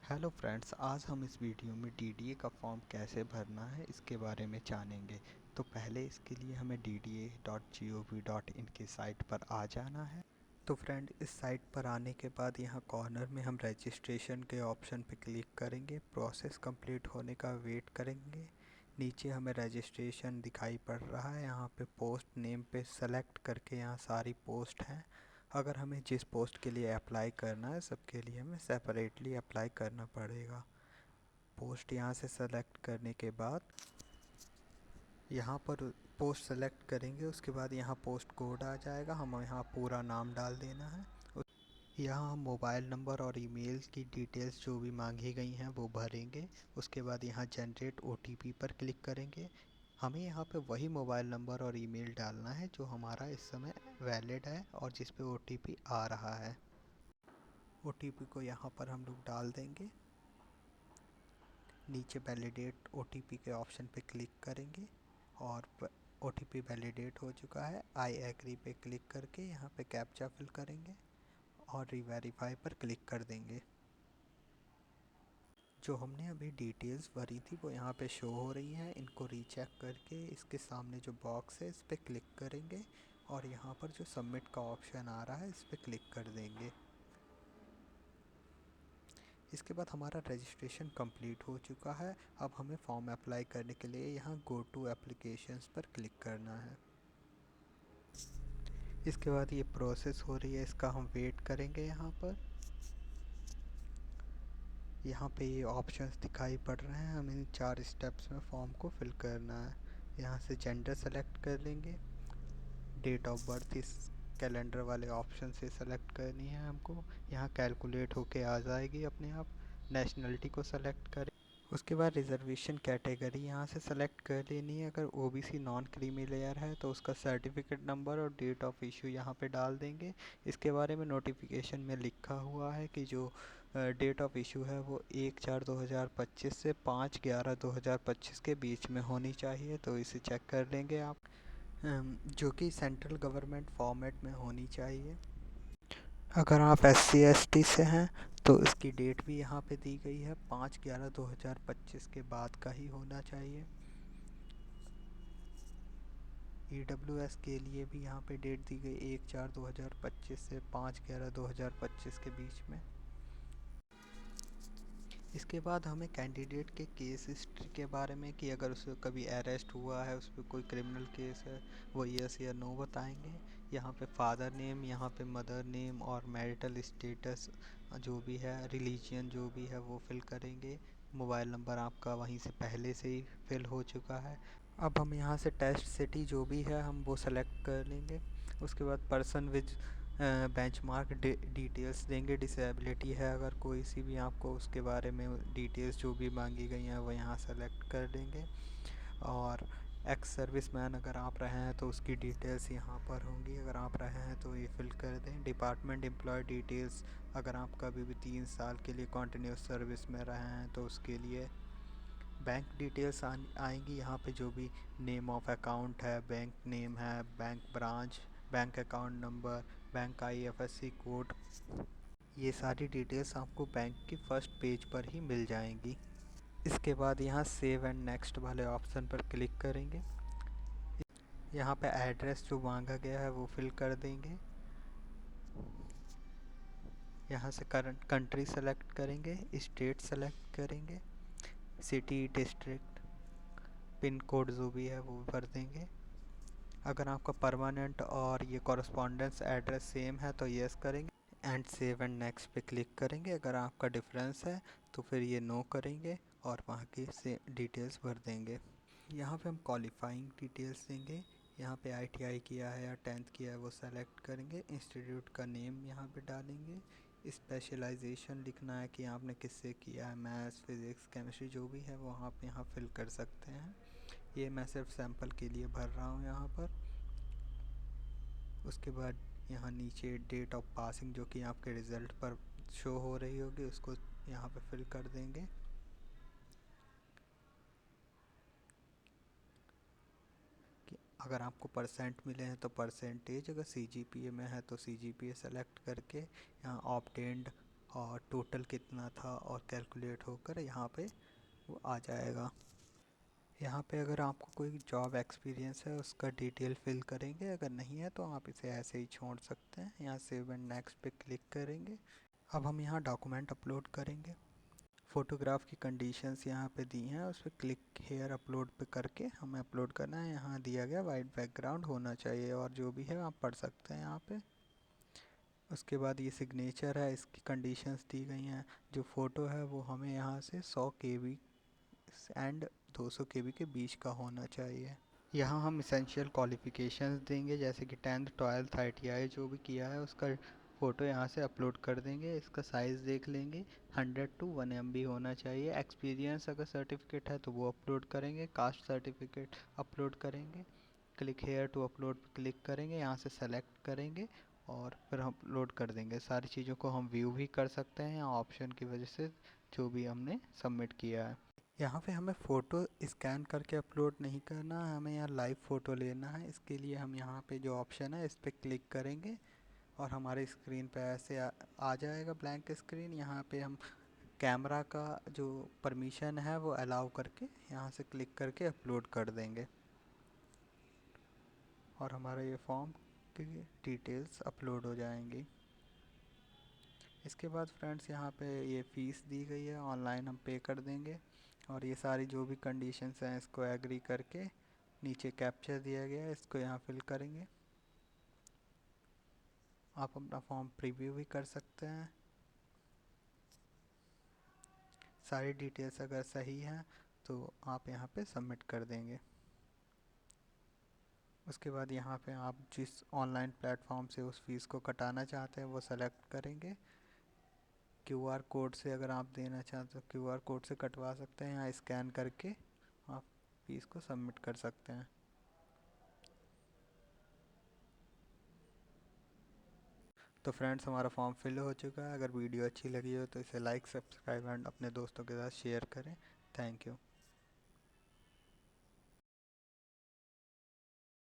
Hello friends, आज हम इस वीडियो में डीडीए का फॉर्म कैसे भरना है इसके बारे में जानेंगे। तो पहले इसके लिए हमें dda.gov.in की साइट पर आ जाना है। तो फ्रेंड, इस साइट पर आने के बाद यहाँ कॉर्नर में हम रजिस्ट्रेशन के ऑप्शन पर क्लिक करेंगे। प्रोसेस कंप्लीट होने का वेट करेंगे। नीचे हमें रजिस्ट्रेशन दिखाई पड़ रहा है, यहाँ पे पोस्ट नेम पे सेलेक्ट करके यहाँ सारी पोस्ट हैं। अगर हमें जिस पोस्ट के लिए अप्लाई करना है सबके लिए हमें सेपरेटली अप्लाई करना पड़ेगा। पोस्ट यहाँ से सेलेक्ट करने के बाद यहाँ पर पोस्ट सेलेक्ट करेंगे, उसके बाद यहाँ पोस्ट कोड आ जाएगा, हम यहाँ पूरा नाम डाल देना है। यहाँ हम मोबाइल नंबर और ईमेल की डिटेल्स जो भी मांगी गई हैं वो भरेंगे। उसके बाद यहाँ जनरेट ओटीपी पर क्लिक करेंगे। हमें यहाँ पे वही मोबाइल नंबर और ईमेल डालना है जो हमारा इस समय वैलिड है और जिस पे ओटीपी आ रहा है। ओटीपी को यहाँ पर हम लोग डाल देंगे। नीचे वैलिडेट ओटीपी के ऑप्शन पे क्लिक करेंगे और ओटीपी वैलिडेट हो चुका है। आई एग्री पे क्लिक करके यहाँ पे कैप्चा फिल करेंगे और रीवेरीफाई पर क्लिक कर देंगे। जो हमने अभी डिटेल्स भरी थी वो यहाँ पे शो हो रही हैं। इनको रीचेक करके इसके सामने जो बॉक्स है इस पर क्लिक करेंगे और यहाँ पर जो सबमिट का ऑप्शन आ रहा है इस पर क्लिक कर देंगे। इसके बाद हमारा रजिस्ट्रेशन कंप्लीट हो चुका है। अब हमें फॉर्म अप्लाई करने के लिए यहाँ गो टू एप्लीकेशंस पर क्लिक करना है। इसके बाद ये प्रोसेस हो रही है, इसका हम वेट करेंगे। यहाँ पे ये ऑप्शंस दिखाई पड़ रहे हैं, हमें इन 4 स्टेप्स में फॉर्म को फिल करना है। यहाँ से जेंडर सेलेक्ट कर लेंगे। डेट ऑफ बर्थ इस कैलेंडर वाले ऑप्शन से सेलेक्ट करनी है हमको। यहाँ कैलकुलेट होके आ जाएगी अपने आप। नेशनलिटी को सेलेक्ट करें। उसके बाद रिजर्वेशन कैटेगरी यहाँ से सेलेक्ट कर लेनी है। अगर ओबीसी नॉन क्रीमी लेयर है तो उसका सर्टिफिकेट नंबर और डेट ऑफ इशू यहाँ पे डाल देंगे। इसके बारे में नोटिफिकेशन में लिखा हुआ है कि जो डेट ऑफ इशू है वो 1/4/2025 से 5/11/2025 के बीच में होनी चाहिए, तो इसे चेक कर लेंगे आप। जो कि सेंट्रल गवर्नमेंट फॉर्मेट में होनी चाहिए। अगर आप SC/ST से हैं तो इसकी डेट भी यहाँ पे दी गई है, 5/11/2025 के बाद का ही होना चाहिए। EWS के लिए भी यहाँ पे डेट दी गई 1/4/2025 से 5/11/2025 के बीच में। इसके बाद हमें कैंडिडेट के केस हिस्ट्री के बारे में कि अगर उसे कभी अरेस्ट हुआ है, उस पर कोई क्रिमिनल केस है, वो यस या नो बताएंगे। यहाँ पे फादर नेम, यहाँ पे मदर नेम और मैरिटल स्टेटस जो भी है, रिलीजियन जो भी है वो फिल करेंगे। मोबाइल नंबर आपका वहीं से पहले से ही फिल हो चुका है। अब हम यहाँ से टेस्ट सिटी जो भी है हम वो सेलेक्ट कर लेंगे। उसके बाद पर्सन विद बेंचमार्क डिटेल्स देंगे। डिसेबिलिटी है अगर कोई सी भी आपको, उसके बारे में डिटेल्स जो भी मांगी गई हैं वो यहाँ सेलेक्ट कर देंगे। और एक्स सर्विसमैन अगर आप रहे हैं तो उसकी डिटेल्स यहाँ पर होंगी, अगर आप रहे हैं तो ये फिल कर दें। डिपार्टमेंट एम्प्लॉय डिटेल्स, अगर आप कभी भी 3 साल के लिए कॉन्टीन्यूस सर्विस में रहे हैं तो उसके लिए। बैंक डिटेल्स आएंगी यहाँ पे, जो भी नेम ऑफ अकाउंट है, बैंक नेम है, bank branch, bank account number, bank IFSC code, ये सारी डिटेल्स आपको बैंक की फर्स्ट पेज पर ही मिल जाएंगी। इसके बाद यहाँ सेव एंड नेक्स्ट वाले ऑप्शन पर क्लिक करेंगे। यहाँ पे एड्रेस जो मांगा गया है वो फिल कर देंगे। यहाँ से करंट कंट्री सेलेक्ट करेंगे, स्टेट सेलेक्ट करेंगे, सिटी, डिस्ट्रिक्ट, पिन कोड जो भी है वो भर देंगे। अगर आपका परमानेंट और ये कॉरस्पॉन्डेंस एड्रेस सेम है तो यस करेंगे एंड सेव एंड नेक्स्ट पे क्लिक करेंगे। अगर आपका डिफरेंस है तो फिर ये नो करेंगे और वहाँ की से डिटेल्स भर देंगे। यहाँ पे हम क्वालिफाइंग डिटेल्स देंगे। यहाँ पे ITI किया है या 10th किया है वो सेलेक्ट करेंगे। इंस्टीट्यूट का नेम यहाँ पे डालेंगे। स्पेशलाइजेशन लिखना है कि आपने किससे किया है, मैथ्स, फिज़िक्स, केमिस्ट्री जो भी है वो आप यहाँ फिल कर सकते हैं। ये मैं सिर्फ सैंपल के लिए भर रहा हूँ यहाँ पर। उसके बाद यहाँ नीचे डेट ऑफ पासिंग जो कि आपके रिज़ल्ट पर शो हो रही होगी उसको यहाँ पे फिल कर देंगे। कि अगर आपको परसेंट मिले हैं तो परसेंटेज, अगर CGPA में है तो CGPA सेलेक्ट करके यहाँ ऑब्टेन्ड और टोटल कितना था और कैलकुलेट होकर यहाँ पे वो आ जाएगा। यहाँ पे अगर आपको कोई जॉब एक्सपीरियंस है उसका डिटेल फिल करेंगे, अगर नहीं है तो आप इसे ऐसे ही छोड़ सकते हैं। यहाँ सेव एंड नेक्स्ट पे क्लिक करेंगे। अब हम यहाँ डॉक्यूमेंट अपलोड करेंगे। फ़ोटोग्राफ की कंडीशंस यहाँ पे दी हैं, उस पर क्लिक हेयर अपलोड पे करके हमें अपलोड करना है। यहाँ दिया गया वाइट बैकग्राउंड होना चाहिए और जो भी है आप पढ़ सकते हैं यहाँ पे। उसके बाद ये सिग्नेचर है, इसकी कंडीशंस दी गई हैं। जो फ़ोटो है वो हमें यहाँ से 100 KB एंड 200 KB के बीच का होना चाहिए। यहाँ हम इसेंशियल क्वालिफ़िकेशंस देंगे, जैसे कि 10th 12th ITI जो भी किया है उसका फ़ोटो यहाँ से अपलोड कर देंगे। इसका साइज़ देख लेंगे, 100 to 1 MB होना चाहिए। एक्सपीरियंस अगर सर्टिफिकेट है तो वो अपलोड करेंगे। कास्ट सर्टिफिकेट अपलोड करेंगे। क्लिक हेयर टू अपलोड पर क्लिक करेंगे, यहाँ से सेलेक्ट करेंगे और फिर हम अपलोड कर देंगे। सारी चीज़ों को हम व्यू भी कर सकते हैं यहाँ ऑप्शन की वजह से, जो भी हमने सबमिट किया है। यहाँ पे हमें फ़ोटो स्कैन करके अपलोड नहीं करना है, हमें यहाँ लाइव फ़ोटो लेना है। इसके लिए हम यहाँ पे जो ऑप्शन है इस पर क्लिक करेंगे और हमारे स्क्रीन पे ऐसे आ जाएगा ब्लैंक स्क्रीन। यहाँ पे हम कैमरा का जो परमिशन है वो अलाउ करके यहाँ से क्लिक करके अपलोड कर देंगे और हमारा ये फॉर्म की डिटेल्स अपलोड हो जाएंगी। इसके बाद फ्रेंड्स यहाँ पे ये फ़ीस दी गई है, ऑनलाइन हम पे कर देंगे और ये सारी जो भी कंडीशंस हैं इसको एग्री करके नीचे कैप्चर दिया गया है इसको यहाँ फिल करेंगे। आप अपना फॉर्म प्रीव्यू भी कर सकते हैं। सारी डिटेल्स अगर सही हैं तो आप यहाँ पे सबमिट कर देंगे। उसके बाद यहाँ पे आप जिस ऑनलाइन प्लेटफॉर्म से उस फीस को कटाना चाहते हैं वो सेलेक्ट करेंगे। QR कोड से अगर आप देना चाहते हो QR कोड से कटवा सकते हैं, या स्कैन करके आप फीस को सबमिट कर सकते हैं। तो फ्रेंड्स हमारा फॉर्म फिल हो चुका है। अगर वीडियो अच्छी लगी हो तो इसे लाइक सब्सक्राइब एंड अपने दोस्तों के साथ शेयर करें। Thank you.